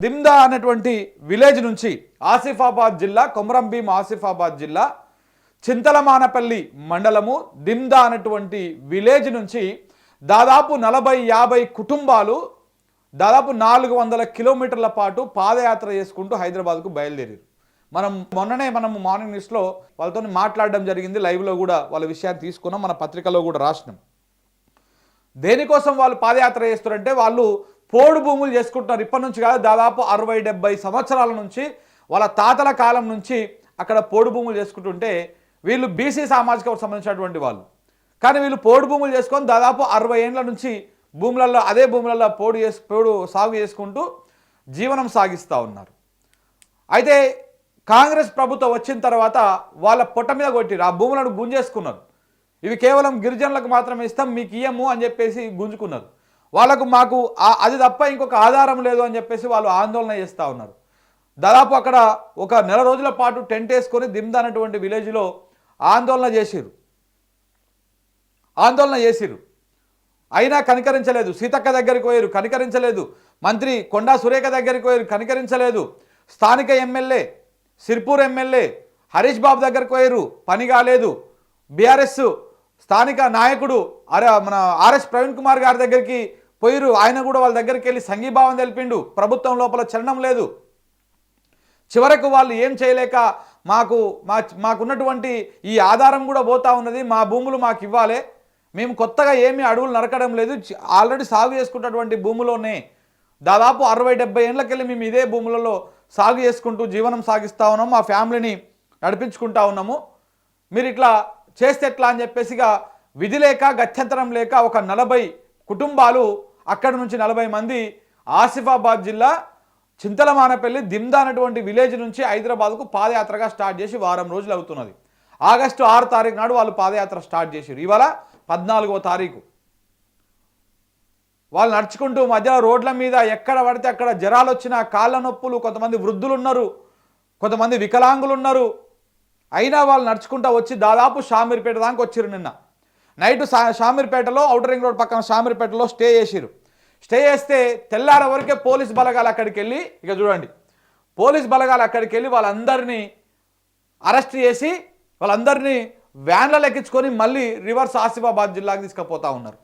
దిమ్దా అనేటువంటి విలేజ్ నుంచి ఆసిఫాబాద్ జిల్లా కొమరంభీం ఆసిఫాబాద్ జిల్లా చింతలమానపల్లి మండలము దిమ్దా అనేటువంటి విలేజ్ నుంచి దాదాపు 40-50 కుటుంబాలు దాదాపు 400 కిలోమీటర్ల పాటు పాదయాత్ర చేసుకుంటూ హైదరాబాద్కు బయలుదేరారు. మొన్ననే మార్నింగ్ న్యూస్లో వాళ్ళతో మాట్లాడడం జరిగింది. లైవ్లో కూడా వాళ్ళ విషయాన్ని తీసుకున్నాం, మన పత్రికలో కూడా రాసినాం. దేనికోసం వాళ్ళు పాదయాత్ర చేస్తారంటే వాళ్ళు పోడు భూములు చేసుకుంటున్నారు. ఇప్పటి నుంచి కాదు, దాదాపు 60-70 సంవత్సరాల నుంచి వాళ్ళ తాతల కాలం నుంచి అక్కడ పోడు భూములు చేసుకుంటుంటే వీళ్ళు బీసీ సామాజిక సంబంధించినటువంటి వాళ్ళు. కానీ వీళ్ళు పోడు భూములు చేసుకొని దాదాపు 60 ఏళ్ళ నుంచి అదే భూములలో పోడు సాగు చేసుకుంటూ జీవనం సాగిస్తూ ఉన్నారు. అయితే కాంగ్రెస్ ప్రభుత్వం వచ్చిన తర్వాత వాళ్ళ పొట్ట మీద కొట్టిరు, ఆ భూములను గుంజేసుకున్నారు. ఇవి కేవలం గిరిజనులకు మాత్రమే ఇస్తాం, మీకు ఇయ్యము అని చెప్పేసి గుంజుకున్నారు. మాకు అది తప్ప ఇంకొక ఆధారం లేదు అని చెప్పేసి వాళ్ళు ఆందోళన చేస్తూ ఉన్నారు. దాదాపు అక్కడ ఒక నెల రోజుల పాటు టెంట్ వేసుకొని దిమ్దా అనేటువంటి విలేజ్లో ఆందోళన చేసిరు. అయినా కనికరించలేదు. సీతక్క దగ్గరికి పోయారు, కనికరించలేదు. మంత్రి కొండా సురేఖ దగ్గరికి పోయారు, కనికరించలేదు. స్థానిక ఎమ్మెల్యే సిర్పూర్ ఎమ్మెల్యే హరీష్ బాబు దగ్గరికి పోయారు, పని కాలేదు. బీఆర్ఎస్ స్థానిక నాయకుడు మన ఆర్ఎస్ ప్రవీణ్ కుమార్ గారి దగ్గరికి పోయిరు, ఆయన కూడా వాళ్ళ దగ్గరికి వెళ్ళి సంఘీభావం తెలిపిండు. ప్రభుత్వం లోపల చలనం లేదు. చివరకు వాళ్ళు ఏం చేయలేక మాకున్నటువంటి ఈ ఆధారం కూడా పోతా ఉన్నది, మా భూములు మాకు ఇవ్వాలి, మేము కొత్తగా ఏమీ అడవులు నరకడం లేదు, ఆల్రెడీ సాగు చేసుకున్నటువంటి భూములోనే దాదాపు 60-70 ఏళ్ళకెళ్ళి మేము ఇదే భూములలో సాగు చేసుకుంటూ జీవనం సాగిస్తూ ఉన్నాము, మా ఫ్యామిలీని నడిపించుకుంటా ఉన్నాము, మీరు ఇట్లా చేస్తే ఎట్లా అని చెప్పేసిగా విధి లేక గత్యంతరం లేక ఒక 40 కుటుంబాలు అక్కడి నుంచి 40 మంది ఆసిఫాబాద్ జిల్లా చింతలమానపల్లి దిమ్దా అనేటువంటి విలేజ్ నుంచి హైదరాబాద్కు పాదయాత్రగా స్టార్ట్ చేసి వారం రోజులు అవుతున్నది. ఆగస్టు 6 తారీఖు నాడు వాళ్ళు పాదయాత్ర స్టార్ట్ చేశారు. ఇవాళ 14వ తారీఖు. వాళ్ళు నడుచుకుంటూ మధ్యలో రోడ్ల మీద ఎక్కడ పడితే అక్కడ జ్వరాలు వచ్చిన, కాళ్ళ నొప్పులు, కొంతమంది వృద్ధులు ఉన్నారు, కొంతమంది వికలాంగులు ఉన్నారు. అయినా వాళ్ళు నడుచుకుంటూ వచ్చి దాదాపు షామీర్పేట దాకా వచ్చారు. నిన్న నైట్ షామీర్పేటలో ఔటర్ రింగ్ రోడ్ పక్కన షామీర్పేటలో స్టే చేసిరు. స్టే చేస్తే తెల్లార వరకే పోలీస్ బలగాలు అక్కడికి వెళ్ళి, ఇక చూడండి, పోలీస్ బలగాలు అక్కడికి వెళ్ళి వాళ్ళందరినీ అరెస్ట్ చేసి వాళ్ళందరినీ వ్యాన్లలో ఎక్కించుకొని మళ్ళీ రివర్స్ ఆసిఫాబాద్ జిల్లాకు తీసుకుపోతా ఉన్నారు.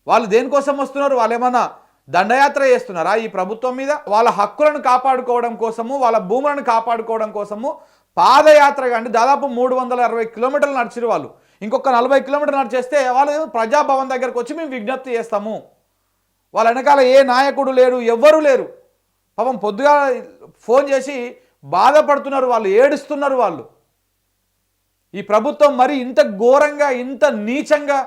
వాళ్ళు దేనికోసం వస్తున్నారు? వాళ్ళు ఏమన్నా దండయాత్ర చేస్తున్నారా ఈ ప్రభుత్వం మీద? వాళ్ళ హక్కులను కాపాడుకోవడం కోసము, వాళ్ళ భూములను కాపాడుకోవడం కోసము పాదయాత్రగా అంటే దాదాపు 360 కిలోమీటర్లు నడిచిరు వాళ్ళు. ఇంకొక 40 కిలోమీటర్లు నడిచేస్తే వాళ్ళు ప్రజాభవన్ దగ్గరకు వచ్చి మేము విజ్ఞప్తి చేస్తాము. వాళ్ళ వెనకాల ఏ నాయకుడు లేరు, ఎవ్వరూ లేరు. పాపం పొద్దుగా ఫోన్ చేసి బాధపడుతున్నారు, వాళ్ళు ఏడుస్తున్నారు. వాళ్ళు ఈ ప్రభుత్వం మరి ఇంత ఘోరంగా, ఇంత నీచంగా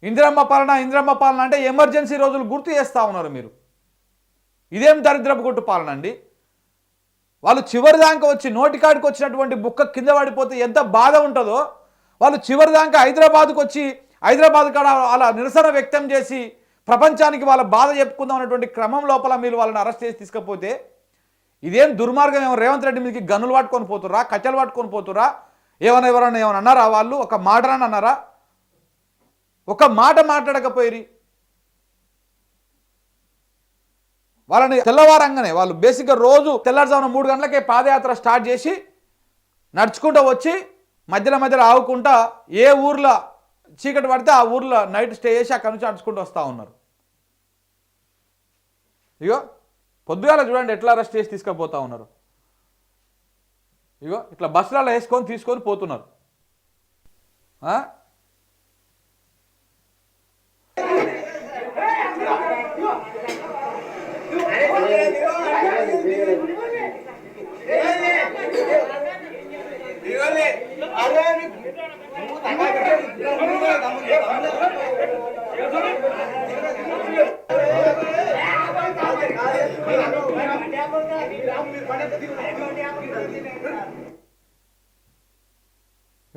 ఇందిరమ్మ పాలన అంటే ఎమర్జెన్సీ రోజులు గుర్తు చేస్తూ ఉన్నారు మీరు. ఇదేం దరిద్రపు కొట్టు పాలన అండి. వాళ్ళు చివరి దాకా వచ్చి నోటికాడికి వచ్చినటువంటి బుక్క కింద పడిపోతే ఎంత బాధ ఉంటుందో, వాళ్ళు చివరి దాకా హైదరాబాద్కు వచ్చి హైదరాబాద్ కాడ అలా నిరసన వ్యక్తం చేసి ప్రపంచానికి వాళ్ళ బాధ చెప్పుకుందాం అనేటువంటి క్రమం లోపల మీరు వాళ్ళని అరెస్ట్ చేసి తీసుకపోతే ఇదేం దుర్మార్గం? ఏమో రేవంత్ రెడ్డి మీదకి గన్నులు పట్టుకొని పోతుర్రా, కట్టెలు పట్టుకొని పోతుర్రా? ఎవరైనా అన్నారా? వాళ్ళు ఒక మాటని అన్నారా? ఒక మాట మాట్లాడకపోయి వాళ్ళని తెల్లవారంగానే వాళ్ళు బేసిక్గా రోజు తెల్లారుజామున 3 గంటలకే పాదయాత్ర స్టార్ట్ చేసి నడుచుకుంటూ వచ్చి మధ్యలో ఆవుకుంటా ఏ ఊర్లో చీకటి పడితే ఆ ఊర్లో నైట్ స్టే చేసి అక్కడి నుంచి నడుచుకుంటూ వస్తూ ఉన్నారు. ఇగో పొద్దుగాల చూడండి ఎట్లా అరెస్ట్ చేసి తీసుకుపోతా ఉన్నారు. ఇగో ఇట్లా బస్సులలో తీసుకొని పోతున్నారు.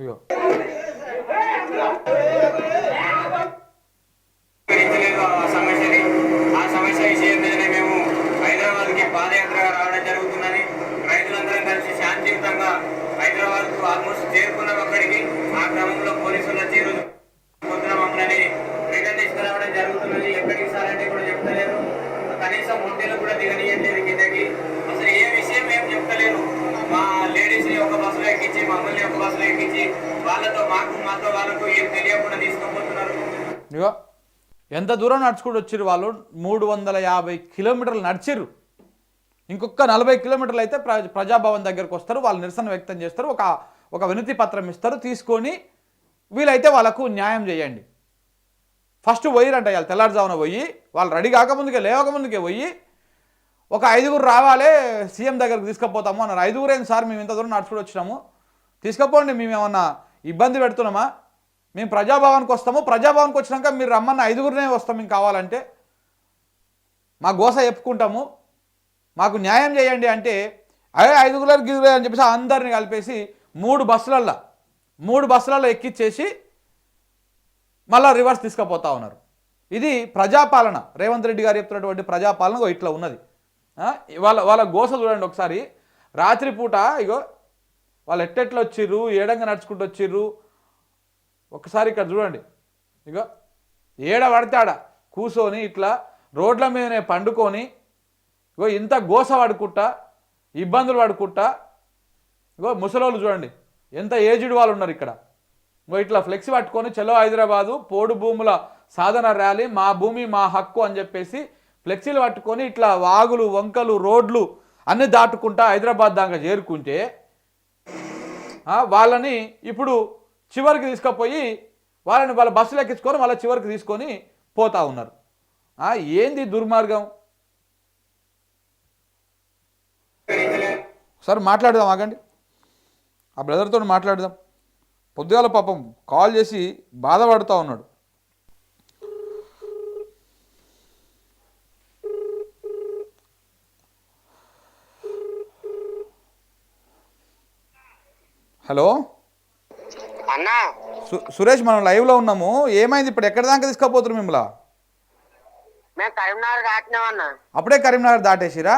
ఇగో పాదయాత్రగా రావడం జరుగుతుందని రైతులందరం కలిసి శాంతియుతంగా హైదరాబాద్ కు ఆల్మోస్ట్ చేరుకున్నాం. అక్కడికి ఆ క్రమంలో పోలీసులు వచ్చి పొద్దున మమ్మల్ని రిటర్న్ తీసుకురావడం జరుగుతున్నది. ఎక్కడికి సార్ అంటే కూడా చెప్తలేరు, కనీసం హోటల్ కూడా దిగనీయట్లేదు. మమ్మల్ని ఒక బస్సులో ఎక్కించి మాతో వాళ్ళకు ఏం తెలియకుండా తీసుకుపోతున్నారు. ఇగో ఎంత దూరం నడుచుకుంటూ వచ్చిర్రు వాళ్ళు, 350 కిలోమీటర్లు నడిచిర్రు. ఇంకొక 40 కిలోమీటర్లు అయితే ప్రజాభవన్ దగ్గరకు వస్తారు, వాళ్ళు నిరసన వ్యక్తం చేస్తారు, ఒక వినతి పత్రం ఇస్తారు, తీసుకొని వీలైతే వాళ్ళకు న్యాయం చేయండి. ఫస్ట్ పోయిరంట, వాళ్ళు తెల్లారుజామున పోయి, వాళ్ళు రెడీ కాకముందుకే లేవకముందుకే పోయి ఒక 5గురు రావాలే సీఎం దగ్గరకు తీసుకుపోతాము అన్నారు. 5గురు ఏంటి సార్, మేము ఇంత దూరం నడుచుకుంటూ వచ్చినాము, తీసుకుపోండి, మేము ఏమన్నా ఇబ్బంది పెడుతున్నామా, మేము ప్రజాభవన్కి వస్తాము, ప్రజాభవన్కి వచ్చినాక మీరు రమ్మన్న 5గురినే వస్తాం, మేము కావాలంటే మా గోస చెప్పుకుంటాము, మాకు న్యాయం చేయండి అంటే 5గురు గిగురు అని చెప్పేసి అందరిని కలిపేసి 3 బస్సులలో ఎక్కిచ్చేసి మళ్ళీ రివర్స్ తీసుకుపోతా ఉన్నారు. ఇది ప్రజాపాలన, రేవంత్ రెడ్డి గారు చెప్తున్నటువంటి ప్రజాపాలన ఇట్లా ఉన్నది. వాళ్ళ గోస చూడండి ఒకసారి. రాత్రిపూట ఇగో వాళ్ళు ఎట్టెట్లు వచ్చిర్రు, ఏడంగా నడుచుకుంటూ వచ్చిర్రు. ఒకసారి ఇక్కడ చూడండి, ఇగో ఏడ పడితే ఆడ కూర్చొని ఇట్లా రోడ్ల మీదనే పండుకొని ఇగో ఇంత గోస పడుకుంటా, ఇబ్బందులు పడుకుంటా. ఇగో ముసలోళ్ళు చూడండి, ఎంత ఏజ్డ్ వాళ్ళు ఉన్నారు ఇక్కడ. ఇగో ఇట్లా ఫ్లెక్సీ పట్టుకొని చలో హైదరాబాదు పోడు భూముల సాధన ర్యాలీ, మా భూమి మా హక్కు అని చెప్పేసి ఫ్లెక్సీలు పట్టుకొని ఇట్లా వాగులు వంకలు రోడ్లు అన్నీ దాటుకుంటా హైదరాబాద్ దాకా చేరుకుంటే వాళ్ళని ఇప్పుడు చివరికి తీసుకుపోయి వాళ్ళ బస్సులు ఎక్కించుకొని మళ్ళీ చివరికి తీసుకొని పోతా ఉన్నారు. ఏంది దుర్మార్గం? ఒకసారి మాట్లాడదాం, ఆగండి, ఆ బ్రదర్తో మాట్లాడదాం. పొద్దుగాల పాపం కాల్ చేసి బాధపడుతూ ఉన్నాడు. హలో అన్నా, సురేష్, మనం లైవ్లో ఉన్నాము. ఏమైంది ఇప్పుడు? ఎక్కడి దాకా తీసుకుపోతున్నారు మిమ్మల్ని? మేము కరీంనగర్ దాటినామన్నా. అప్పుడే కరీంనగర్ దాటేసిరా?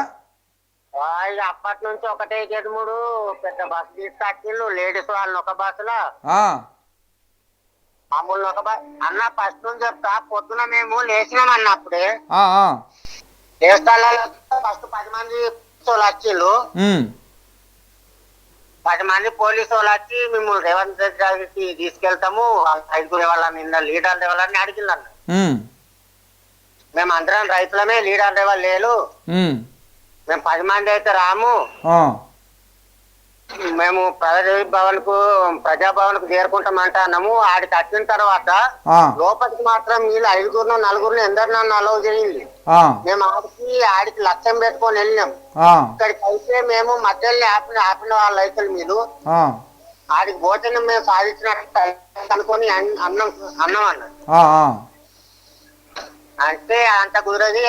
ఇక అప్పటి నుంచి ఒకటే గెడుముడు పెద్ద బస్సు తీసుకొచ్చిళ్ళు, లేడీస్ వాళ్ళని ఒక బస్సులో, మామూలు ఒక బస్. అన్న ఫస్ట్ నుంచి చెప్తా, పొద్దున మేము లేచినామన్న. అప్పుడే దేవస్థానాల్లో ఫస్ట్ 10 మంది పోలీసు వచ్చిళ్ళు. 10 మంది పోలీసు వాళ్ళు వచ్చి మిమ్మల్ని రేవంత్ రెడ్డి గారికి తీసుకెళ్తాము, 5గురు వాళ్ళని లీడర్ వాళ్ళని అడిగిందన్న. మేము అందరం రైతులమే, లీడర్ వాళ్ళు లేరు, మేము 10 మంది అయితే రాము, మేము ప్రజాభవన్ కు చేరుకుంటామంటే అన్నాము. ఆడికి వచ్చిన తర్వాత లోపలికి మాత్రం వీళ్ళు 5గురు 4గురు ఎందరినన్ను అలౌ చేయండి. మేము ఆడికి లక్ష్యం పెట్టుకొని వెళ్ళినాం. ఇక్కడికి అయితే మేము మధ్యలో ఆపిన వాళ్ళ రైతులు మీరు ఆడికి భోజనం మేము సాధించినట్టు అనుకొని అన్నం అన్నారు. అంటే అంత కుదరది,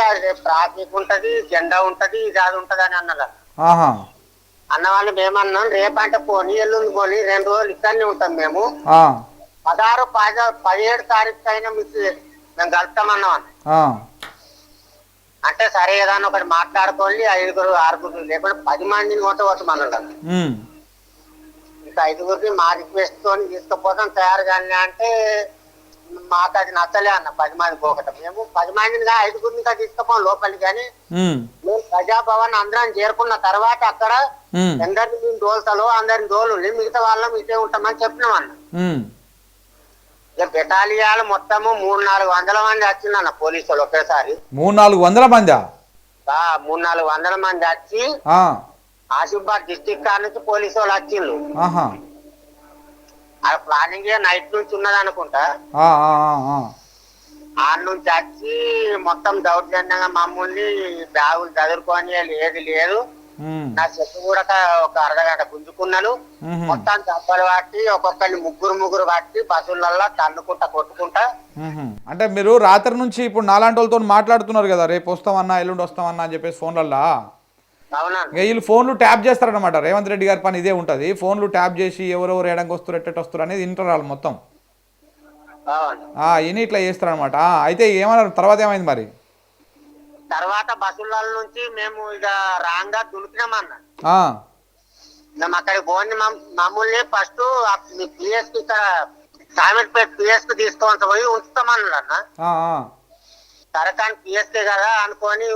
ట్రాఫిక్ ఉంటది, జెండా ఉంటది, ఇది అది ఉంటది అని అన్నారు. అన్న వాళ్ళు మేమన్నాం, రేపంటే పోనీ ఎల్లుండి పోనీ 2 రోజులు ఇక్కడనే ఉంటాం. మేము 16, 17 తారీఖు అయినా మీకు మేము కలుపుతామన్నాం. అంటే సరే ఏదన్నా ఒకటి మాట్లాడుకోండి, 5గురు 6గురు లేకుండా 10 మందిని కొట్టమన్నాడు. ఇంకా 5గురిని మా రిక్వెస్ట్ తోని తీసుకుపోతాం తయారు కానీ అంటే మాకు అది నచ్చలే అన్న. 10 మంది పోకట మేము 10 మందిని 5గురిని తీసుకుపోం లోపలికి. కానీ మేము ప్రజాభవన్ అందరం చేరుకున్న తర్వాత అక్కడ అందరిని మేము దోల్తలో అందరిని దోలు, మిగతా వాళ్ళం ఇటే ఉంటామని చెప్పినాం అన్న. ఇక బెటాలియాలు మొత్తము 300-400 మంది వచ్చిందన్న పోలీసులు ఒకేసారి. 300-400 మంది 300-400 మంది వచ్చి ఆసిఫాబాద్ డిస్టిక్ కాడ నుంచి పోలీసు వాళ్ళు వచ్చిండ్రు. ప్లానింగ్ నైట్ నుంచి ఉన్నది అనుకుంటా. ఆ నుంచి వచ్చి మొత్తం దౌర్జన్యంగా మమ్మల్ని బ్యాగులు చదువుకొని ఏది లేదు, నా చెప్పు కూడా ఒక అర్ధగంట గుంజుకున్నాను. మొత్తం దెబ్బలు పట్టి ఒక్కొక్కరిని ముగ్గురు పట్టి బస్సులలో తన్నుకుంటా కొట్టుకుంటా. అంటే మీరు రాత్రి నుంచి ఇప్పుడు నాలాంటి వాళ్ళతో మాట్లాడుతున్నారు కదా, రేపు వస్తామన్నా ఎల్లుండి వస్తామన్నా అని చెప్పేసి ఫోన్లల్లో. వీళ్ళు ఫోన్లు ట్యాప్ చేస్తారనమాట. రేవంత్ రెడ్డి గారి పని ఇదే ఉంటుంది, ఫోన్లు ట్యాప్ చేసి ఎవరెవరు ఎడంగా వస్తారు ఎట్టెట్ వస్తారు అనేది ఇంటరాలు మొత్తం ఇని ఇట్లా చేస్తారనమాట. అయితే ఏమన్నారు తర్వాత? ఏమైంది మరి? తర్వాత బస్సుల నుంచి మేము ఇక రాంగా దులిపినామన్న. మేము అక్కడికి పోని మామూలు ఫస్ట్ పిఎస్ కి ఇక్కడ సామిర్పేట పిఎస్ కు తీసుకోవాలి పోయి ఉంచుతామన్నాడు అన్న. సరే కానీ పిఎస్కే కదా అనుకొని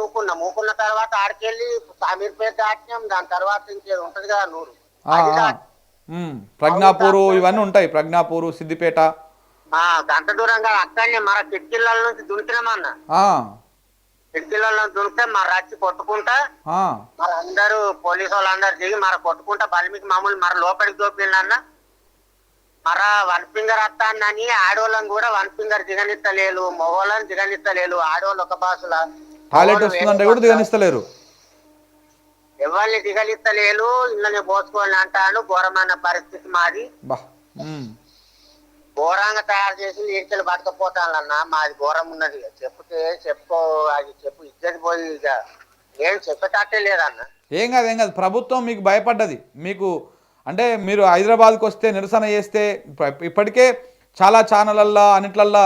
ఊకున్న తర్వాత ఆడికెళ్ళి సామీర్పేట దాటినాం. దాని తర్వాత ఇంకేది ఉంటది కదా నూరు, ప్రజ్ఞాపూరు ఇవన్నీ ఉంటాయి, ప్రజ్ఞాపూరు, సిద్దిపేట. గంట దూరంగా అక్కడనే మన కిటికీల నుంచి దునికినామన్న. కిటికీలలో దునికితే మరి రచ్చి కొట్టుకుంటా మరి అందరూ పోలీసు వాళ్ళందరూ దిగి మరి కొట్టుకుంటా బలిమికి మామూలు మరి లోపలికి దోపిల్లన్న. మరా 1 ఫింగర్ వస్తానని ఆడోళ్ళని కూడా 1 ఫింగర్ దిగనిస్తలేరు, మగవాళ్ళని దిగనిస్తలేరు. ఆడోళ్ళు ఒక బాసుల టాయిలెట్ వస్తుందంటే కూడా దిగనిస్తలేరు, ఎవరిని దిగనిస్తలేరు. ఇళ్ళని పోసుకోవాలని అంటాను. ఘోరమైన పరిస్థితి మాది. ఘోరంగా తయారు చేసి ఈడ్చలు పట్టుకపోతానన్నా. మాది ఘోరం ఉన్నది. చెప్తే చెప్పుకో, అది చెప్పు ఇచ్చేది పోయి ఇక ఏం చెప్పేటట్టే లేదన్న. ఏం కాదు ప్రభుత్వం మీకు భయపడ్డది. మీకు అంటే మీరు హైదరాబాద్కి వస్తే నిరసన చేస్తే ఇప్పటికే చాలా ఛానళ్ళల్లో అన్నిట్లల్లో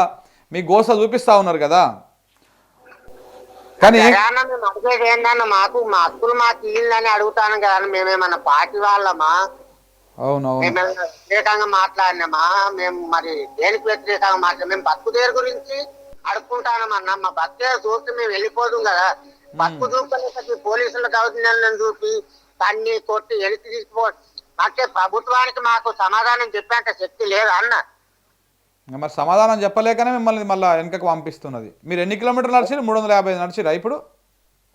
మీ గోస చూపిస్తా ఉన్నారు కదా. కానీ మేము అడిగేది ఏంటన్న, మాకు మా హక్కులు మాకు ఇల్లని అడుగుతాను కదా. మేమేమన్నా పార్టీ వాళ్ళమా? మేమేమన్నా వ్యతిరేకంగా మాట్లాడినామా? మేము మరి దేనికి వ్యతిరేకంగా మాట్లాడి మేము బతుకు దేరు గురించి అడుక్కుంటానమన్నా. మా బతుకు చూస్తే మేము వెళ్ళిపోదు కదా. బతుకు చూపలేక పోలీసుల దౌర్జన్యాలను చూపి తన్ని కొట్టి వెలికి తీసుకో అంటే ప్రభుత్వానికి మాకు సమాధానం చెప్పేంత శక్తి లేదా అన్న. మరి సమాధానం చెప్పలేకనే మిమ్మల్ని మళ్ళీ వెనకకు పంపిస్తున్నది. మీరు ఎన్ని కిలోమీటర్లు నడిచిరు? 350 నడిచిరా? ఇప్పుడు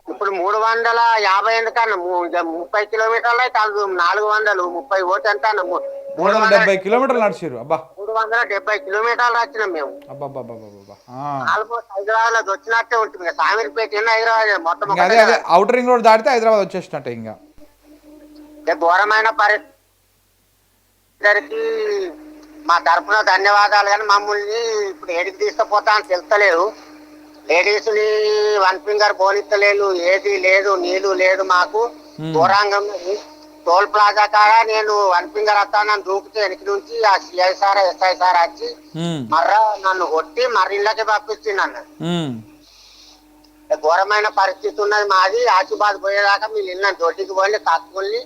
350 ఎందుకన్నా 30 కిలోమీటర్లు అయితే 430 ఓటు ఎంత 370 కిలోమీటర్లు నడిచిరు. అబ్బా 370 కిలోమీటర్లు వచ్చినాం మేము. ఆల్మోస్ట్ హైదరాబాద్ లో వచ్చినట్టే ఉంటుంది. సామీర్పేట హైదరాబాద్ మొత్తం. అదే ఔటర్ రింగ్ రోడ్ దాటితే హైదరాబాద్ వచ్చేసినట్టే. ఇంకా ఘోరమైన పరిస్థితి. మా తరఫున ధన్యవాదాలు. కానీ మమ్మల్ని ఇప్పుడు ఏడికి తీసుకుపోతా అని తెలుస్తలేదు. లేడీస్ ని 1 ఫింగర్ పోనిస్తలేదు, ఏది లేదు, నీళ్లు లేదు. మాకు ఘోరంగం. టోల్ ప్లాజా కాడ నేను 1 ఫింగర్ వస్తానని దూకితే వెనక నుంచి ఆ సిఐ సార్ ఎస్ఐ సార్ వచ్చి మర్రా నన్ను కొట్టి మర్రి ఇళ్ళకి పంపించింది అన్న. ఘోరమైన పరిస్థితి ఉన్నది మాది. ఆశీబాద్ పోయేదాకా మీరు ఇళ్ళని దొడ్డికి పోయి కక్కుల్ని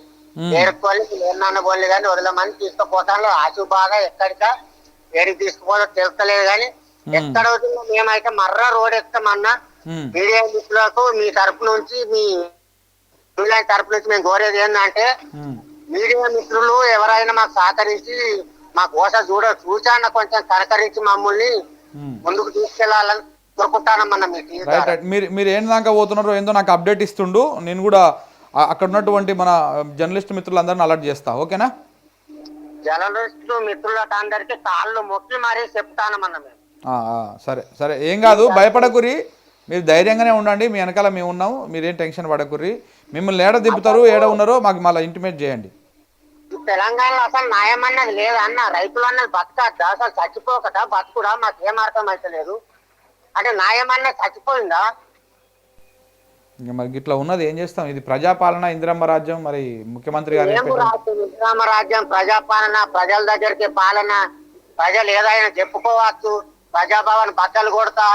ఏడుకోవాలి. ఏమన్నా పోలే కానీ వదలమని తీసుకుపోతాను. ఆశీబాగా ఎక్కడికా ఏడికి తీసుకుపోతా తెలుస్తలేదు. కానీ ఎక్కడ వదిలినా మేమైతే మర్ర రోడ్ ఎక్కుతామన్నా. మీడియా మిత్రులకు మీ తరపు నుంచి మీ తరపు నుంచి మేము కోరేది ఏంటంటే మీడియా మిత్రులు ఎవరైనా మాకు సహకరించి మా కోస చూసాన్న కొంచెం సహకరించి మమ్మల్ని ముందుకు తీసుకెళ్లాలని కోరుకుంటానమ్మన్నా. మీరు ఏం దాకా పోతున్నారో ఏందో నాకు అప్డేట్ ఇస్తుండు. నేను కూడా అక్కడ ఉన్నటువంటి మన జర్నలిస్ట్ మిత్రులందరిని అలర్ట్ చేస్తా. ఓకేనా? జర్నలిస్టు మిత్రులకు అందరికి కాళ్ళు మొక్కి మరీ చెప్తానమన్నా మేము. సరే సరే, ఏం కాదు, భయపడకుర్రి. మీరు ధైర్యంగానే ఉండండి. మీ వెనకాల మేము ఉన్నాము. మీరేం టెన్షన్ పడకుర్రి. మిమ్మల్ని ఏడ దింపుతారు, ఏడ ఉన్నారో మాకు మళ్ళీ ఇంటిమేట్ చేయండి. తెలంగాణలో అసలు న్యాయం అన్నది లేదన్న. రైతులు అన్నది బతకద్దా? అసలు చచ్చిపోకట బతుకుడా? మాకు ఏం అర్థం అయితే అంటే న్యాయం అన్నది చచ్చిపోయిందా? ఇంకా మరి ఇట్లా ఉన్నది ఏం చేస్తాం? ఇది ప్రజాపాలన, ఇందిరమ్మ రాజ్యం. మరి ముఖ్యమంత్రి గారు ఇందిరమ్మ రాజ్యం, ప్రజాపాలన, ప్రజల దగ్గరికి పాలన. ప్రజలు ఏదైనా చెప్పుకోవచ్చు. ప్రజాభవన్ బద్దలు కొడతా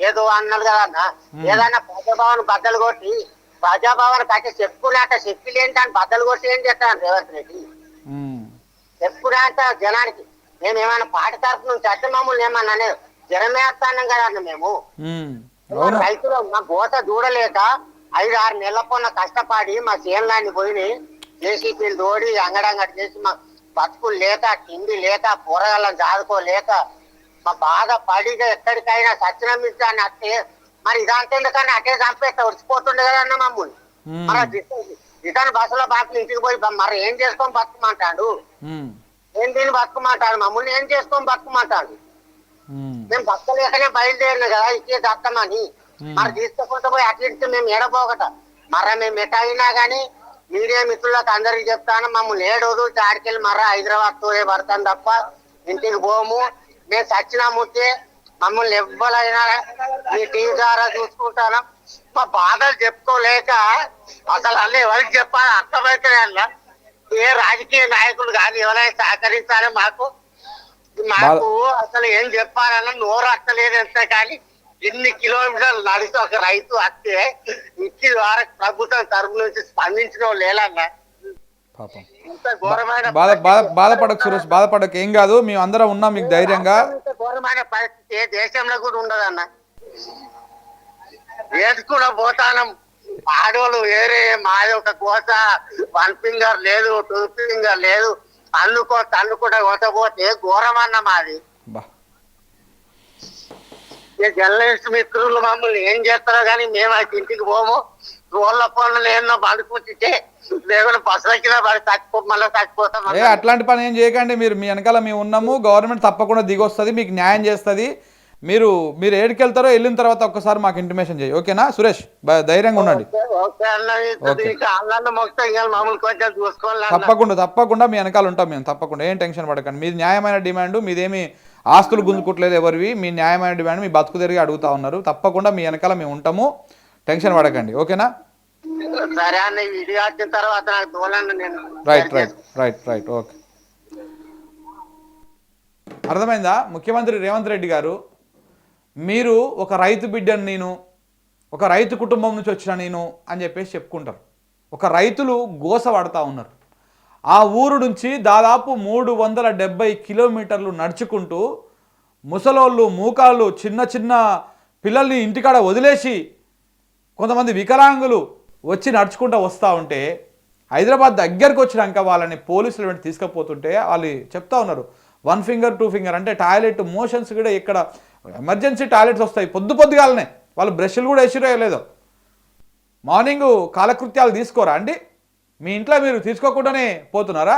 ఏదో అన్నారు కదా అన్న. ఏదైనా ప్రజాభవన్ బద్దలు కొట్టి ప్రజాభవన్ కట్టి చెప్పుకునేట శక్తి లేని దాన్ని బద్దలు కొట్టి ఏం చేస్తాను రేవంత్ రెడ్డి? చెప్పుకునేంత జనానికి మేమేమైనా పార్టీ తరఫు నుంచి అంటే మమ్మల్ని ఏమన్నా అనేది జనమేస్తానం కదా అన్న. మేము రైతులు మా గోత చూడలేక 5-6 నెలల పొన్న కష్టపడి మా చేనులాన్ని పోయి జేసీపీలు తోడి అంగడంగడి చేసి మా బతుకులు లేక, తిండి లేక, కూరగాయలను చాదుకోలేక మా బాధ పడిగా ఎక్కడికైనా సత్యనమించాన్ని అట్టే మరి ఇదంతా ఎందుకని అట్టే చంపేస్తా వచ్చిపోతుండే కదా అన్న మమ్మల్ని. మరి రిటర్న్ బస్సులో బాగా ఇంటికి పోయి మరి ఏం చేసుకొని బతుకమంటాడు? ఏం తిని బతుకమంటాడు? మమ్మల్ని ఏం చేసుకొని బతుకమంటాడు? మేము బతకలేకనే బయలుదేరిన కదా ఇచ్చే దత్తమని. మరి తీసుకుంటూ పోయి అట్లిస్తే మేము ఏడపోకట. మర్ర మేము ఎట అయినా కానీ మీడియా మిత్రులకు అందరికి చెప్తాను, మమ్మల్ని 7 రోజులు చాడికెళ్ళి మర్ర హైదరాబాద్ తోడే పడతాను తప్ప ఇంటికి పోము. మేము సచ్చినా ముట్టే మమ్మల్ని ఎవ్వరైనా మీ టీవీ ద్వారా చూసుకుంటాను. మా బాధలు చెప్పుకోలేక అసలు అన్నీ ఎవరికి చెప్పాలి అర్థమైతే అన్న. ఏ రాజకీయ నాయకులు కానీ ఎవరైనా సహకరించాలి మాకు అసలు ఏం చెప్పాలన్నా నోరు అట్టలేదు. అంతే కానీ ఇన్ని కిలోమీటర్లు నడిచి ఒక రైతు వస్తే ఇచ్చి ద్వారా ప్రభుత్వం తరపు నుంచి స్పందించిన లేదన్నా. బాధపడకు సురేష్, బాధపడకు, ఏం కాదు. మేము అందరం ఉన్నాం మీకు ధైర్యంగా. ఘోరమైన పరిస్థితి దేశంలో కూడా ఉండదన్న. ఏది కూడా పోతానం ఆడోళ్ళు వేరే మాది ఒక కోస 1 ఫింగర్ లేదు, 2 ఫింగర్ లేదు. తన్నుకుంటా కొట్టబోతే ఘోరమన్న మాది. బా జర్నలిస్ట్ మిత్రులు మమ్మల్ని ఏం చేస్తారో కానీ మేము అయితే ఇంటికి పోము. రోడ్ల పనులు ఏమన్నా బండుకుంటే లేకుండా బస్సు ఎక్కినా మళ్ళీ తగ్గిపోతాం. అట్లాంటి పని ఏం చేయకండి. మీరు మీ వెనకాల మేము ఉన్నాము. గవర్నమెంట్ తప్పకుండా దిగొస్తుంది, మీకు న్యాయం చేస్తుంది. మీరు ఏడికి వెళ్తారో వెళ్ళిన తర్వాత ఒక్కసారి మాకు ఇంటిమేషన్ చేయి. ఓకేనా సురేష్? ధైర్యంగా ఉండండి. తప్పకుండా మీ వెనకాల ఉంటాం మేము. తప్పకుండా ఏం టెన్షన్ పడకండి. మీది న్యాయమైన డిమాండ్, మీదేమి ఆస్తులు గుంజుకోవట్లేదు ఎవరివి. మీ న్యాయమైన డిమాండ్ మీ బతుకు తిరిగి అడుగుతా ఉన్నారు. తప్పకుండా మీ వెనకాల మేము ఉంటాము, టెన్షన్ పడకండి. ఓకేనా? సరే అన్న, వీడియో వచ్చిన తర్వాత నాకు తోలండి. నేను రైట్ ఓకే. అర్థమైందా? ముఖ్యమంత్రి రేవంత్ రెడ్డి గారు, మీరు ఒక రైతు బిడ్డను, నేను ఒక రైతు కుటుంబం నుంచి వచ్చిన నేను అని చెప్పేసి చెప్పుకుంటారు. ఒక రైతులు గోస పడతా ఉన్నారు. ఆ ఊరు నుంచి దాదాపు 370 కిలోమీటర్లు నడుచుకుంటూ ముసలోళ్ళు, మూకాళ్ళు, చిన్న చిన్న పిల్లల్ని ఇంటికాడ వదిలేసి కొంతమంది వికలాంగులు వచ్చి నడుచుకుంటూ వస్తూ ఉంటే, హైదరాబాద్ దగ్గరకు వచ్చినాక వాళ్ళని పోలీసులు వెంట తీసుకుపోతుంటే వాళ్ళు చెప్తా ఉన్నారు, 1 ఫింగర్ 2 ఫింగర్ అంటే టాయిలెట్ మోషన్స్ కూడా ఇక్కడ ఎమర్జెన్సీ టాయిలెట్స్ వస్తాయి. పొద్దుగాలనే వాళ్ళు బ్రష్లు కూడా వేసిరో లేదో. మార్నింగ్ కాలకృత్యాలు తీసుకోరా అండి? మీ ఇంట్లో మీరు తీసుకోకుండానే పోతున్నారా?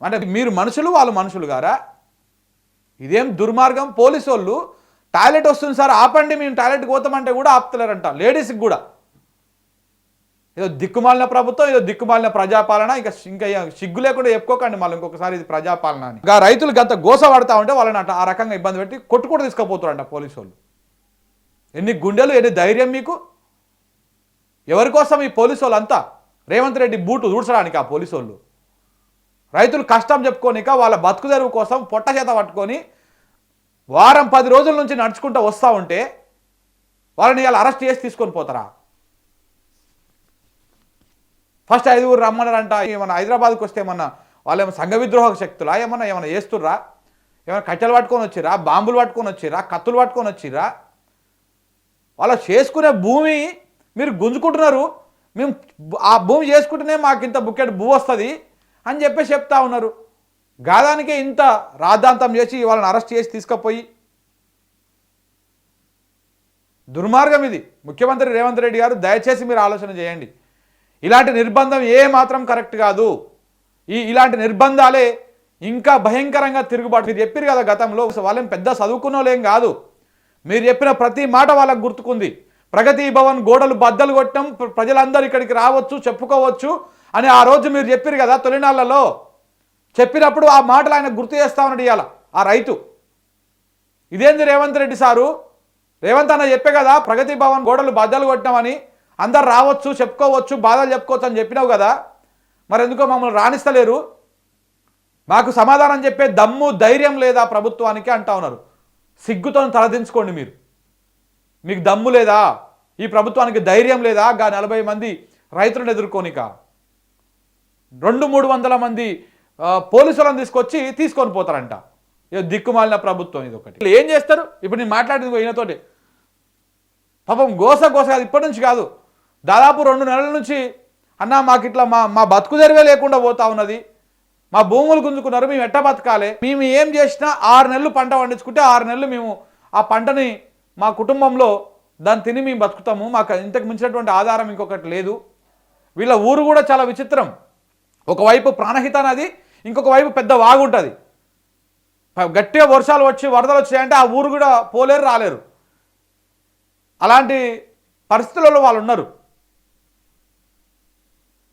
అంటే మీరు మనుషులు, వాళ్ళు మనుషులు గారా? ఇదేం దుర్మార్గం. పోలీసు వాళ్ళు టాయిలెట్ వస్తుంది సార్ ఆపండి, మేము టాయిలెట్కి పోతామంటే కూడా ఆపుతలేరంట. లేడీస్కి కూడా ఏదో దిక్కుమాలిన ప్రభుత్వం, ఏదో దిక్కుమాలిన ప్రజాపాలన. ఇంకా సిగ్గు లేకుండా చెప్పుకోకండి మళ్ళీ ఇంకొకసారి ఇది ప్రజాపాలన అని. ఇంకా రైతులు గంత గోస పడతా ఉంటే వాళ్ళని ఆ రకంగా ఇబ్బంది పెట్టి కొట్టుకుంటూ తీసుకుపోతారంట పోలీసు వాళ్ళు. ఎన్ని గుండెలు, ఎన్ని ధైర్యం మీకు! ఎవరి కోసం ఈ పోలీసు వాళ్ళు అంతా? రేవంత్ రెడ్డి బూటు దూడ్చడానికి ఆ పోలీసు వాళ్ళు. రైతులు కష్టం చెప్పుకోనిక వాళ్ళ బతుకు తెరువు కోసం పొట్ట చేత పట్టుకొని వారం 10 రోజుల నుంచి నడుచుకుంటూ వస్తూ ఉంటే వాళ్ళని ఇలా అరెస్ట్ చేసి తీసుకొని పోతారా? ఫస్ట్ 5 రమ్మన్నారంట. ఏమన్నా హైదరాబాద్కి వస్తే ఏమన్నా వాళ్ళు ఏమన్నా సంఘ విద్రోహ శక్తులా? ఏమన్నా చేస్తుర్రా? ఏమైనా కట్టెలు పట్టుకొని వచ్చిర్రా? బాంబులు పట్టుకొని వచ్చిర్రా? కత్తులు పట్టుకొని వచ్చిర్రా? వాళ్ళు చేసుకునే భూమి మీరు గుంజుకుంటున్నారు. మేము ఆ భూమి చేసుకుంటేనే మాకు ఇంత బుక్కెట్ భూ వస్తుంది అని చెప్పేసి చెప్తా ఉన్నారు. గాదానికే ఇంత రాద్ధాంతం చేసి వాళ్ళని అరెస్ట్ చేసి తీసుకుపోయి, దుర్మార్గం ఇది. ముఖ్యమంత్రి రేవంత్ రెడ్డి గారు దయచేసి మీరు ఆలోచన చేయండి. ఇలాంటి నిర్బంధం ఏ మాత్రం కరెక్ట్ కాదు. ఇలాంటి నిర్బంధాలే ఇంకా భయంకరంగా తిరుగుబాటు. మీరు చెప్పారు కదా గతంలో, వాళ్ళేం పెద్ద చదువుకున్నోళ్ళేం కాదు. మీరు చెప్పిన ప్రతి మాట వాళ్ళకు గుర్తుకుంది. ప్రగతి భవన్ గోడలు బద్దలు కొట్టడం, ప్రజలందరూ ఇక్కడికి రావచ్చు, చెప్పుకోవచ్చు అని ఆ రోజు మీరు చెప్పారు కదా తొలినాళ్లలో. చెప్పినప్పుడు ఆ మాటలు ఆయన గుర్తు చేస్తా ఉన్నాడు ఇవాళ ఆ రైతు. ఇదేంది రేవంత్ రెడ్డి సారు? రేవంత్ అన్న చెప్పే కదా ప్రగతి భవన్ గోడలు బద్దలు కొట్టామని, అందరు రావచ్చు, చెప్పుకోవచ్చు, బాధలు చెప్పుకోవచ్చు అని చెప్పినావు కదా. మరి ఎందుకో మమ్మల్ని రాణిస్తలేరు? మాకు సమాధానం చెప్పే దమ్ము, ధైర్యం లేదా ప్రభుత్వానికి అంటా ఉన్నారు. సిగ్గుతో తలదించుకోండి. మీకు దమ్ము లేదా? ఈ ప్రభుత్వానికి ధైర్యం లేదా? 40 మంది రైతులను ఎదుర్కోనిక 200-300 మంది పోలీసులను తీసుకొని పోతారంట. ఇక దిక్కుమాలిన ప్రభుత్వం ఇది ఒకటి. ఏం చేస్తారు ఇప్పుడు? నేను మాట్లాడింది ఈయనతోటి పాపం గోస కాదు, ఇప్పటి నుంచి కాదు, దాదాపు 2 నెలల నుంచి అన్న మాకు ఇట్లా మా బతుకు తెరువే లేకుండా పోతా ఉన్నది, మా భూములు గుంజుకున్నారు, మేము ఎట్ట బతకాలి, మేము ఏం చేసినా 6 నెలలు పంట పండించుకుంటే 6 నెలలు మేము ఆ పంటని మా కుటుంబంలో దాన్ని తిని మేము బతుకుతాము, మాకు ఇంతకు మించినటువంటి ఆధారం ఇంకొకటి లేదు. వీళ్ళ ఊరు కూడా చాలా విచిత్రం. ఒకవైపు ప్రాణహిత నది, ఇంకొక వైపు పెద్ద వాగు ఉంటుంది. గట్టిగా వర్షాలు వచ్చి వరదలు వచ్చాయంటే ఆ ఊరు కూడా పోలేరు, రాలేరు. అలాంటి పరిస్థితులలో వాళ్ళు ఉన్నారు.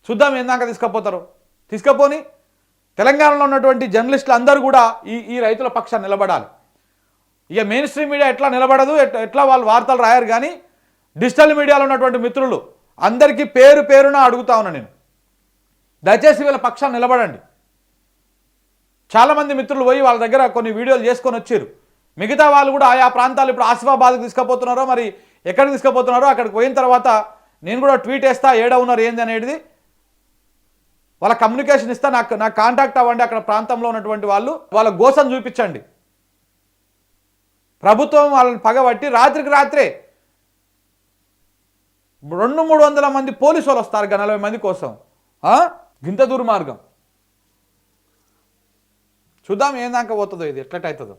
చూద్దాం ఏందాక తీసుకుపోతారు. తీసుకుపోని తెలంగాణలో ఉన్నటువంటి జర్నలిస్టులు అందరూ కూడా ఈ రైతుల పక్షాన్ని నిలబడాలి. ఇక మెయిన్ స్ట్రీమ్ మీడియా ఎట్లా నిలబడదు, ఎట్లా వాళ్ళు వార్తలు రాయరు, కానీ డిజిటల్ మీడియాలో ఉన్నటువంటి మిత్రులు అందరికీ పేరున అడుగుతా ఉన్నా నేను, దయచేసి వీళ్ళ పక్షాన్ని నిలబడండి. చాలామంది మిత్రులు పోయి వాళ్ళ దగ్గర కొన్ని వీడియోలు చేసుకొని వచ్చారు. మిగతా వాళ్ళు కూడా ఆయా ప్రాంతాలు ఇప్పుడు ఆసిఫాబాద్కి తీసుకుపోతున్నారో మరి ఎక్కడికి తీసుకుపోతున్నారో అక్కడికి పోయిన తర్వాత నేను కూడా ట్వీట్ వేస్తా ఏడ ఉన్నారు ఏంది అనేది, వాళ్ళ కమ్యూనికేషన్ ఇస్తా, నాకు కాంటాక్ట్ అవ్వండి. అక్కడ ప్రాంతంలో ఉన్నటువంటి వాళ్ళ గోసను చూపించండి. ప్రభుత్వం వాళ్ళని పగబట్టి రాత్రికి రాత్రే 200-300 మంది పోలీసు వాళ్ళు వస్తారు 40 మంది కోసం. గింత దుర్మార్గం. చూద్దాం ఏం దాకా పోతుందో ఇది ఎట్లయితుందో.